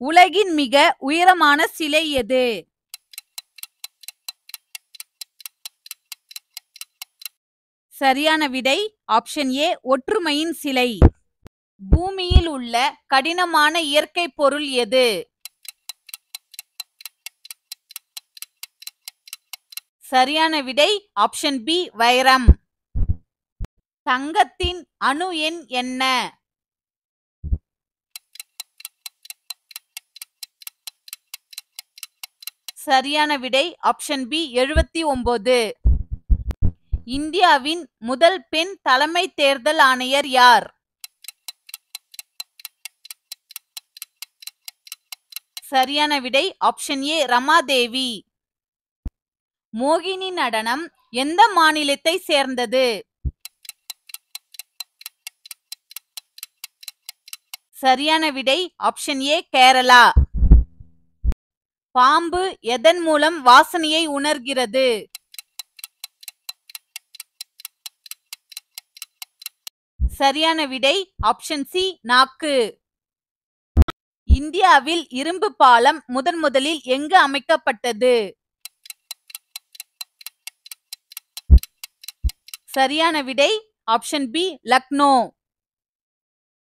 உலகின் மிக உயரமான சிலை எது? சரியான விடை ஆப்ஷன் ஏ ஒற்றுமையின் சிலை. பூமியில் உள்ள கடினமான இயற்கை பொருள் எது? சரியான விடை ஆப்ஷன் பி வைரம். தங்கத்தின் அணு எண் என்ன? சரியான விடை ஆப்ஷன் பி 79. இந்தியாவின் முதல் பெண் தலைமை தேர்தல் ஆணையர் யார்? சரியான விடை ஆப்ஷன் ஏ ரமாதேவி. மோகினி நடனம் எந்த மாநிலத்தை சேர்ந்தது? சரியான விடை ஆப்ஷன் ஏ கேரளா. பாம்பு எதன் மூலம் வாசனையை உணர்கிறது? சரியான விடை ஆப்ஷன் சி நாக்கு. இந்தியாவில் இரும்பு பாலம் முதலில் எங்கு அமைக்கப்பட்டது? சரியான விடை ஆப்ஷன் பி லக்னோ.